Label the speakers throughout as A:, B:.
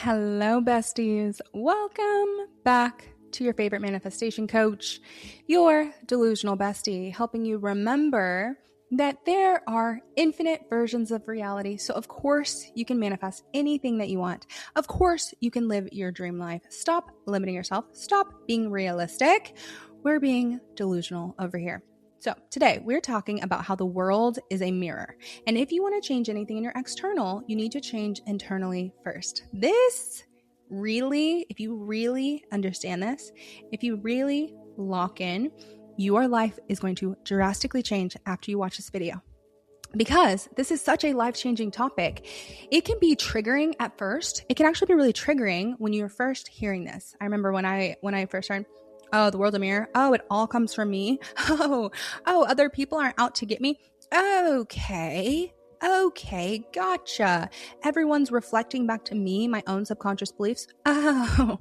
A: Hello, besties. Welcome back to your favorite manifestation coach, your delusional bestie, helping you remember that there are infinite versions of reality. So, of course, you can manifest anything that you want. Of course, you can live your dream life. Stop limiting yourself. Stop being realistic. We're being delusional over here. So today we're talking about how the world is a mirror. And if you want to change anything in your external, you need to change internally first. This really, if you really understand this, if you really lock in, your life is going to drastically change after you watch this video. Because this is such a life-changing topic, it can be triggering at first. It can actually be really triggering when you're first hearing this. I remember when I first heard, oh, the world's a mirror. Oh, it all comes from me. Oh, other people aren't out to get me. Okay, gotcha. Everyone's reflecting back to me, my own subconscious beliefs. Oh,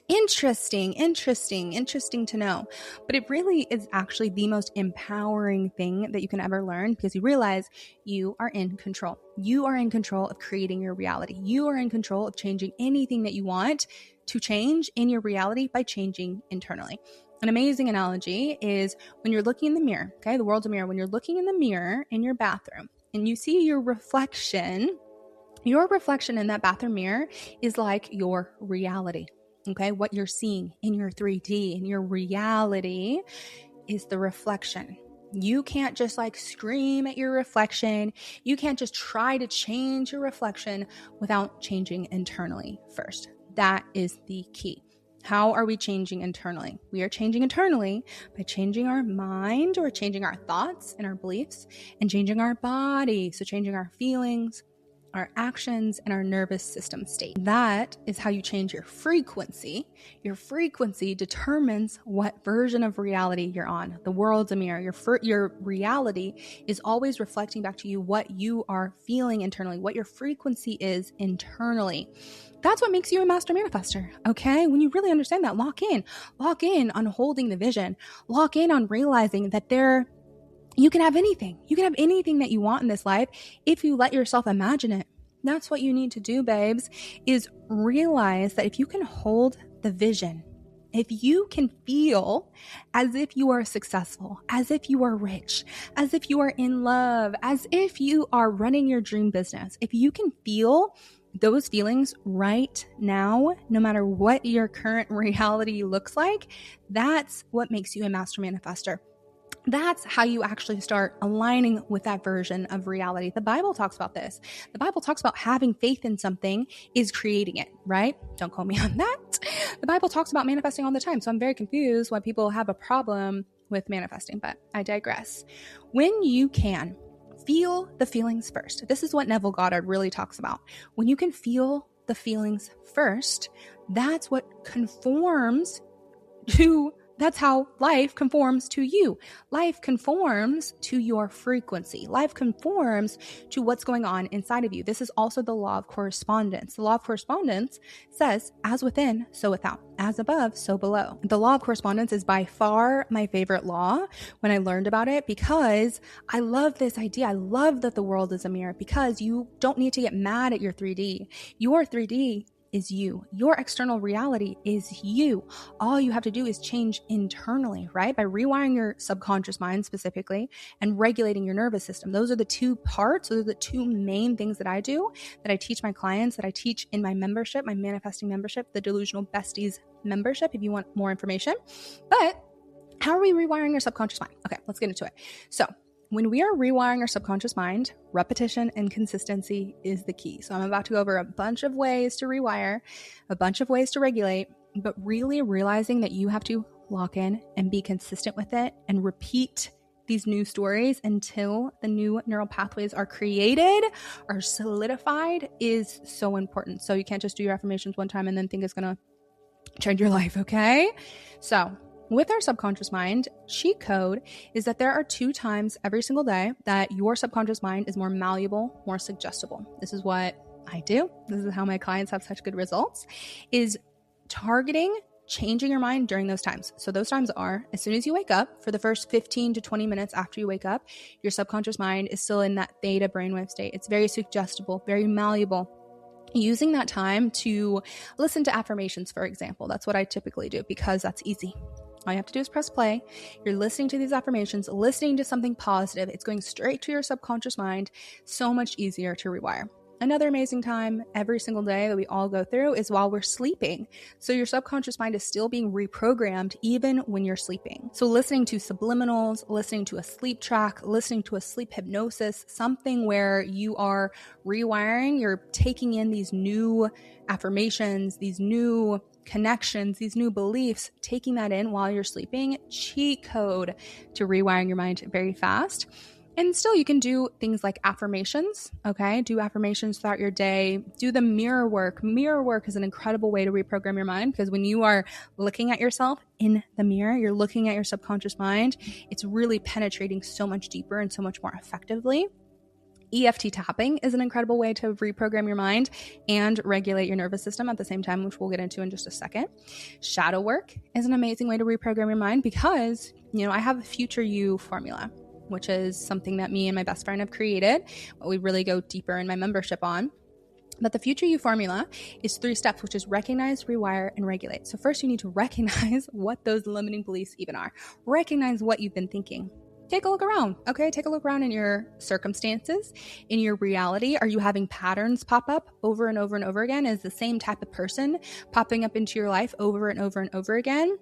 A: interesting to know. But it really is actually the most empowering thing that you can ever learn, because you realize you are in control. You are in control of creating your reality. You are in control of changing anything that you want to change in your reality by changing internally. An amazing analogy is when you're looking in the mirror, okay? The world's a mirror. When you're looking in the mirror in your bathroom and you see your reflection in that bathroom mirror is like your reality, okay? What you're seeing in your 3D, in your reality is the reflection. You can't just like scream at your reflection. You can't just try to change your reflection without changing internally first. That is the key. How are we changing internally? We are changing internally by changing our mind, or changing our thoughts and our beliefs, and changing our body. So changing our feelings, our actions, and our nervous system state. That is how you change your frequency. Your frequency determines what version of reality you're on. The world's a mirror. Your reality is always reflecting back to you what you are feeling internally, what your frequency is internally. That's what makes you a master manifester, okay? When you really understand that, lock in on holding the vision, lock in on realizing that you can have anything. You can have anything that you want in this life if you let yourself imagine it. That's what you need to do, babes, is realize that if you can hold the vision, if you can feel as if you are successful, as if you are rich, as if you are in love, as if you are running your dream business, if you can feel those feelings right now, no matter what your current reality looks like, that's what makes you a master manifester. That's how you actually start aligning with that version of reality. The Bible talks about this. The Bible talks about having faith in something is creating it, right? Don't quote me on that. The Bible talks about manifesting all the time. So I'm very confused why people have a problem with manifesting, but I digress. When you can feel the feelings first, this is what Neville Goddard really talks about. When you can feel the feelings first, that's what conforms to That's how life conforms to you. Life conforms to your frequency. Life conforms to what's going on inside of you. This is also the law of correspondence. The law of correspondence says, as within, so without. As above, so below. The law of correspondence is by far my favorite law when I learned about it, because I love this idea. I love that the world is a mirror, because you don't need to get mad at your 3D. Your 3D is you. Your external reality is you. All you have to do is change internally, right? By rewiring your subconscious mind specifically and regulating your nervous system. Those are the two parts. Those are the two main things that I do, that I teach my clients, that I teach in my membership, my manifesting membership, the Delusional Besties membership, if you want more information. But how are we rewiring your subconscious mind? Okay, let's get into it. So when we are rewiring our subconscious mind, repetition and consistency is the key. So I'm about to go over a bunch of ways to rewire, a bunch of ways to regulate, but really realizing that you have to lock in and be consistent with it and repeat these new stories until the new neural pathways are created, are solidified, is so important. So you can't just do your affirmations one time and then think it's going to change your life, okay? So with our subconscious mind, cheat code is that there are 2 times every single day that your subconscious mind is more malleable, more suggestible. This is what I do. This is how my clients have such good results, is targeting changing your mind during those times. So those times are as soon as you wake up. For the first 15 to 20 minutes after you wake up, your subconscious mind is still in that theta brainwave state. It's very suggestible, very malleable. using that time to listen to affirmations, for example. That's what I typically do because that's easy. All you have to do is press play. You're listening to these affirmations, listening to something positive. It's going straight to your subconscious mind. So much easier to rewire. Another amazing time every single day that we all go through is while we're sleeping. So your subconscious mind is still being reprogrammed even when you're sleeping. So listening to subliminals, listening to a sleep track, listening to a sleep hypnosis, something where you are rewiring, you're taking in these new affirmations, these new connections, these new beliefs, taking that in while you're sleeping, cheat code to rewiring your mind very fast. And still, you can do things like affirmations, okay? Do affirmations throughout your day. Do the mirror work. Mirror work is an incredible way to reprogram your mind because when you are looking at yourself in the mirror, you're looking at your subconscious mind, it's really penetrating so much deeper and so much more effectively. EFT tapping is an incredible way to reprogram your mind and regulate your nervous system at the same time, which we'll get into in just a second. Shadow work is an amazing way to reprogram your mind because, I have a future you formula, which is something that me and my best friend have created, what we really go deeper in my membership on. But the future you formula is 3 steps, which is recognize, rewire, and regulate. So first you need to recognize what those limiting beliefs even are. Recognize what you've been thinking. Take a look around, okay? Take a look around in your circumstances, in your reality. Are you having patterns pop up over and over and over again? Is the same type of person popping up into your life over and over and over again?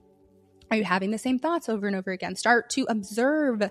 A: Are you having the same thoughts over and over again? Start to observe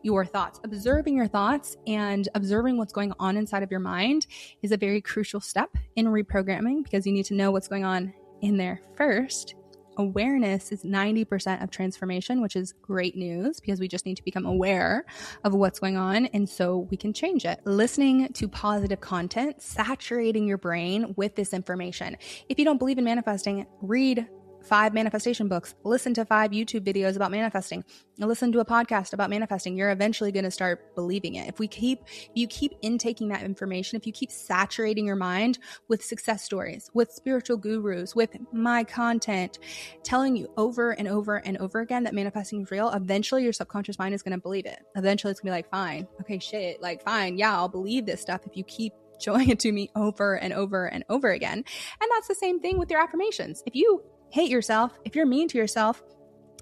A: your thoughts. Observing your thoughts and observing what's going on inside of your mind is a very crucial step in reprogramming because you need to know what's going on in there first. Awareness is 90% of transformation, which is great news because we just need to become aware of what's going on and so we can change it. Listening to positive content, saturating your brain with this information. If you don't believe in manifesting, read 5 manifestation books, listen to 5 YouTube videos about manifesting, listen to a podcast about manifesting. You're eventually going to start believing it. If you keep intaking that information, if you keep saturating your mind with success stories, with spiritual gurus, with my content, telling you over and over and over again that manifesting is real, eventually your subconscious mind is going to believe it. Eventually it's going to be like, fine, okay, shit, like fine, yeah, I'll believe this stuff if you keep showing it to me over and over and over again. And that's the same thing with your affirmations. If you hate yourself, if you're mean to yourself,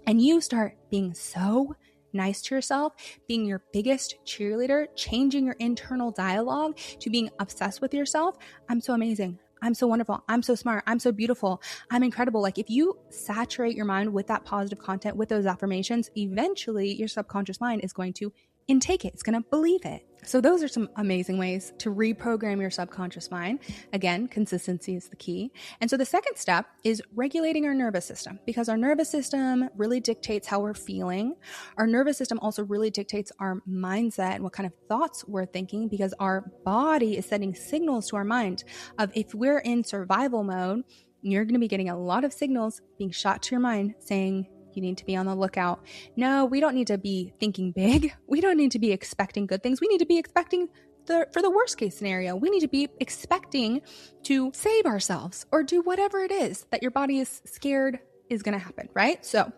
A: and you start being so nice to yourself, being your biggest cheerleader, changing your internal dialogue to being obsessed with yourself, I'm so amazing. I'm so wonderful. I'm so smart. I'm so beautiful. I'm incredible. Like if you saturate your mind with that positive content, with those affirmations, eventually your subconscious mind is going to intake it. It's going to believe it. So those are some amazing ways to reprogram your subconscious mind. Again, consistency is the key. And so the second step is regulating our nervous system because our nervous system really dictates how we're feeling. Our nervous system also really dictates our mindset and what kind of thoughts we're thinking because our body is sending signals to our mind of if we're in survival mode, you're going to be getting a lot of signals being shot to your mind saying, you need to be on the lookout. No, we don't need to be thinking big. We don't need to be expecting good things. We need to be expecting for the worst case scenario. We need to be expecting to save ourselves or do whatever it is that your body is scared is going to happen, right? So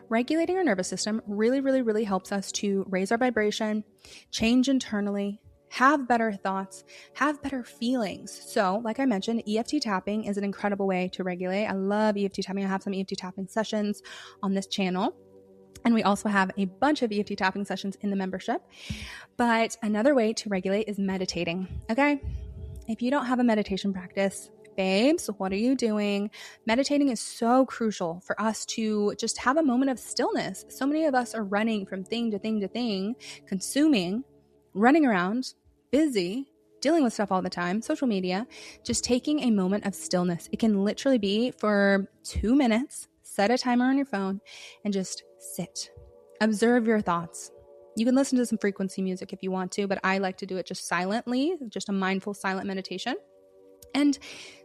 A: regulating our nervous system really, really, really helps us to raise our vibration, change internally, have better thoughts, have better feelings. So like I mentioned, EFT tapping is an incredible way to regulate. I love EFT tapping. I have some EFT tapping sessions on this channel. And we also have a bunch of EFT tapping sessions in the membership. But another way to regulate is meditating, okay? If you don't have a meditation practice, babes, what are you doing? Meditating is so crucial for us to just have a moment of stillness. So many of us are running from thing to thing to thing, consuming, running around, busy, dealing with stuff all the time, social media, just taking a moment of stillness. It can literally be for 2 minutes, set a timer on your phone, and just sit. Observe your thoughts. You can listen to some frequency music if you want to, but I like to do it just silently, just a mindful, silent meditation. And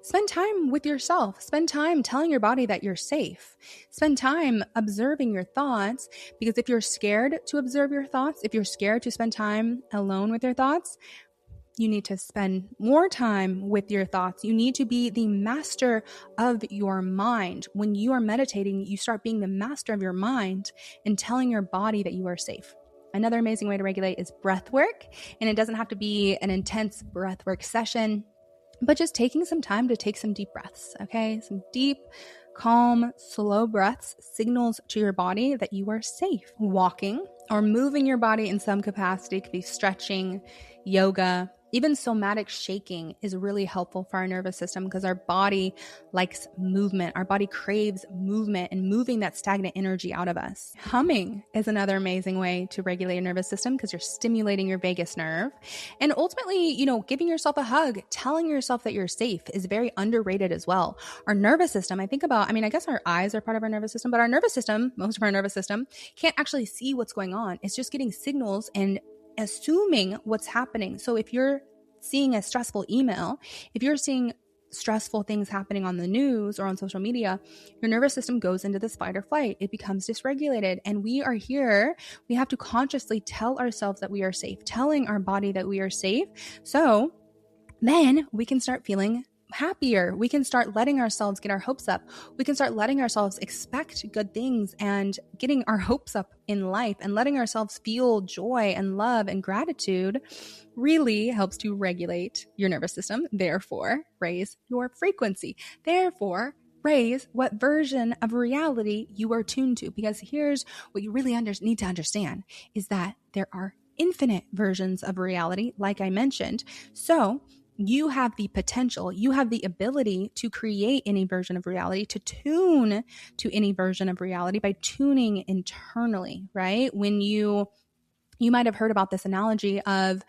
A: spend time with yourself. Spend time telling your body that you're safe. Spend time observing your thoughts because if you're scared to observe your thoughts, if you're scared to spend time alone with your thoughts, you need to spend more time with your thoughts. You need to be the master of your mind. When you are meditating, you start being the master of your mind and telling your body that you are safe. Another amazing way to regulate is breath work. And it doesn't have to be an intense breath work session. but just taking some time to take some deep breaths, okay? Some deep, calm, slow breaths signals to your body that you are safe. Walking or moving your body in some capacity, could be stretching, yoga, even somatic shaking is really helpful for our nervous system because our body likes movement. Our body craves movement and moving that stagnant energy out of us. Humming is another amazing way to regulate your nervous system because you're stimulating your vagus nerve. And ultimately, giving yourself a hug, telling yourself that you're safe is very underrated as well. Our nervous system, I guess our eyes are part of our nervous system, but our nervous system, most of our nervous system, can't actually see what's going on. It's just getting signals and assuming what's happening. So if you're seeing a stressful email, if you're seeing stressful things happening on the news or on social media, your nervous system goes into this fight or flight. It becomes dysregulated. And we have to consciously tell ourselves that we are safe, telling our body that we are safe. So then we can start feeling happier. We can start letting ourselves get our hopes up. We can start letting ourselves expect good things and getting our hopes up in life and letting ourselves feel joy and love and gratitude really helps to regulate your nervous system. Therefore, raise your frequency. Therefore, raise what version of reality you are tuned to. Because here's what you really need to understand is that there are infinite versions of reality, like I mentioned. So you have the potential, you have the ability to create any version of reality, to tune to any version of reality by tuning internally, right? When you might have heard about this analogy of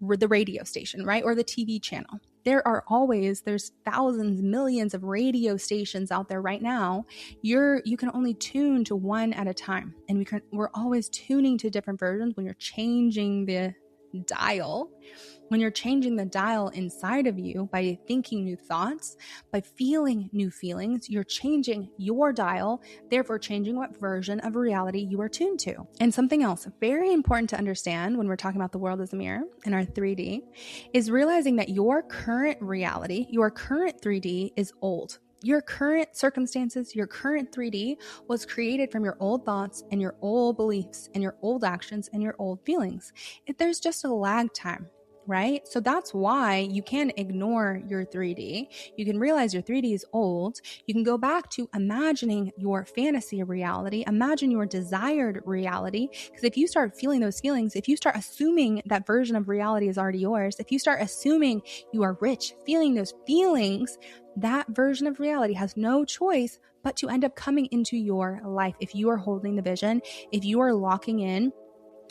A: the radio station, right? Or the TV channel. There's thousands, millions of radio stations out there right now. You can only tune to one at a time. And we're always tuning to different versions. When you're changing the dial, inside of you by thinking new thoughts, by feeling new feelings, you're changing your dial, therefore changing what version of reality you are tuned to. And something else very important to understand when we're talking about the world as a mirror and our 3D is realizing that your current reality, your current 3D is old. Your current circumstances, your current 3D was created from your old thoughts and your old beliefs and your old actions and your old feelings. There's just a lag time, right? So that's why you can ignore your 3D. You can realize your 3D is old. You can go back to imagining your fantasy reality, imagine your desired reality. Because if you start feeling those feelings, if you start assuming that version of reality is already yours, if you start assuming you are rich, feeling those feelings, that version of reality has no choice but to end up coming into your life. If you are holding the vision, if you are locking in,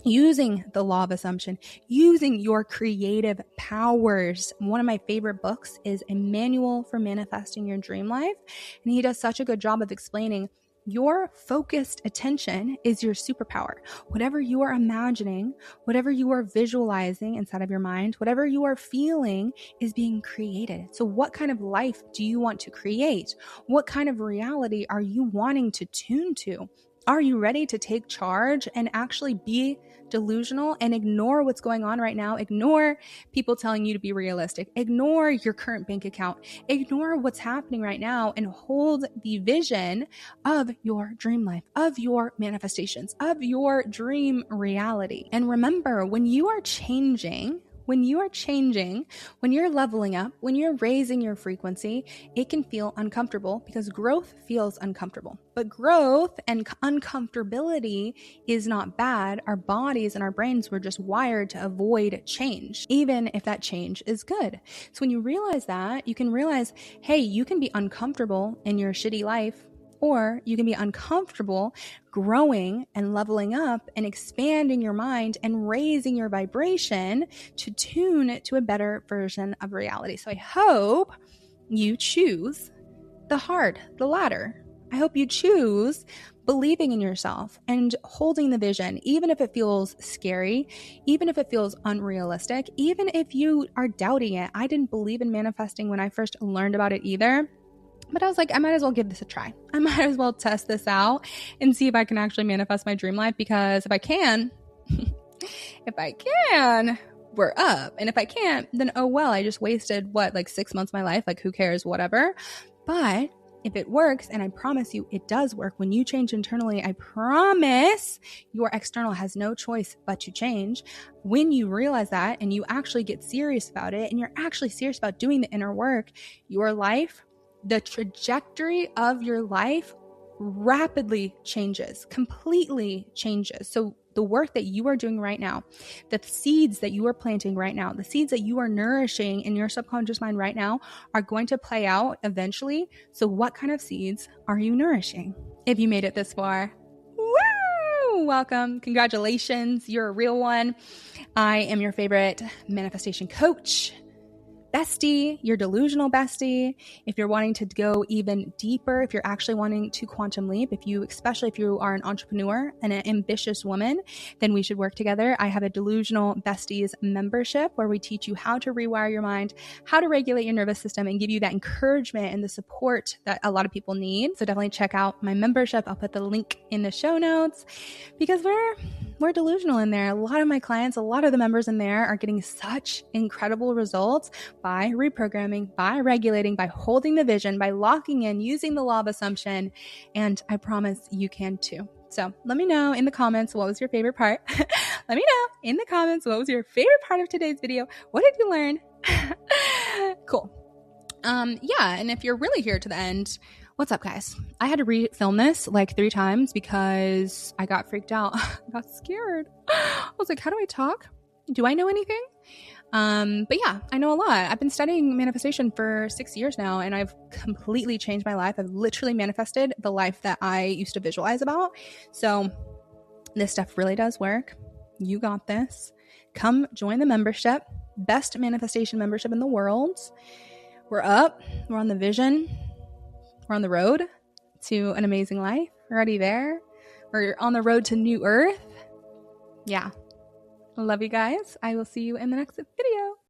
A: using the law of assumption, using your creative powers. One of my favorite books is A Manual for Manifesting Your Dream Life. And he does such a good job of explaining your focused attention is your superpower. Whatever you are imagining, whatever you are visualizing inside of your mind, whatever you are feeling is being created. So what kind of life do you want to create? What kind of reality are you wanting to tune to? Are you ready to take charge and actually be delusional and ignore what's going on right now? Ignore people telling you to be realistic. Ignore your current bank account. Ignore what's happening right now and hold the vision of your dream life, of your manifestations, of your dream reality. And remember, when you are changing, when you're leveling up, when you're raising your frequency, it can feel uncomfortable because growth feels uncomfortable. But growth and uncomfortability is not bad. Our bodies and our brains were just wired to avoid change, even if that change is good. So when you realize that, you can realize, hey, you can be uncomfortable in your shitty life, or you can be uncomfortable growing and leveling up and expanding your mind and raising your vibration to tune to a better version of reality. So I hope you choose the latter. I hope you choose believing in yourself and holding the vision, even if it feels scary, even if it feels unrealistic, even if you are doubting it. I didn't believe in manifesting when I first learned about it either. But I was like, I might as well give this a try. I might as well test this out and see if I can actually manifest my dream life. Because if I can, we're up. And if I can't, then oh well, I just wasted 6 months of my life. Like, who cares, whatever. But if it works, and I promise you it does work, when you change internally, I promise your external has no choice but to change. When you realize that and you actually get serious about it and you're actually serious about doing the inner work, your life, the trajectory of your life rapidly changes, completely changes. So the work that you are doing right now, the seeds that you are planting right now, the seeds that you are nourishing in your subconscious mind right now are going to play out eventually. So what kind of seeds are you nourishing? If you made it this far, woo! Welcome. Congratulations. You're a real one. I am your favorite manifestation coach, bestie, your delusional bestie. If you're wanting to go even deeper, if you're actually wanting to quantum leap, especially if you are an entrepreneur and an ambitious woman, then we should work together. I have a delusional besties membership where we teach you how to rewire your mind, how to regulate your nervous system, and give you that encouragement and the support that a lot of people need. So definitely check out my membership. I'll put the link in the show notes because we're delusional in there. A lot of my clients, a lot of the members in there are getting such incredible results by reprogramming, by regulating, by holding the vision, by locking in, using the law of assumption. And I promise you can too. So let me know in the comments, what was your favorite part? Let me know in the comments, what was your favorite part of today's video? What did you learn? Cool. Yeah. And if you're really here to the end, what's up, guys? I had to refilm this like 3 times because I got freaked out. I got scared. I was like, how do I talk? Do I know anything? But yeah, I know a lot. I've been studying manifestation for 6 years now, and I've completely changed my life. I've literally manifested the life that I used to visualize about. So this stuff really does work. You got this. Come join the membership. Best manifestation membership in the world. We're up. We're on the vision. We're on the road to an amazing life. We're already there. We're on the road to new earth. Yeah. Love you guys. I will see you in the next video.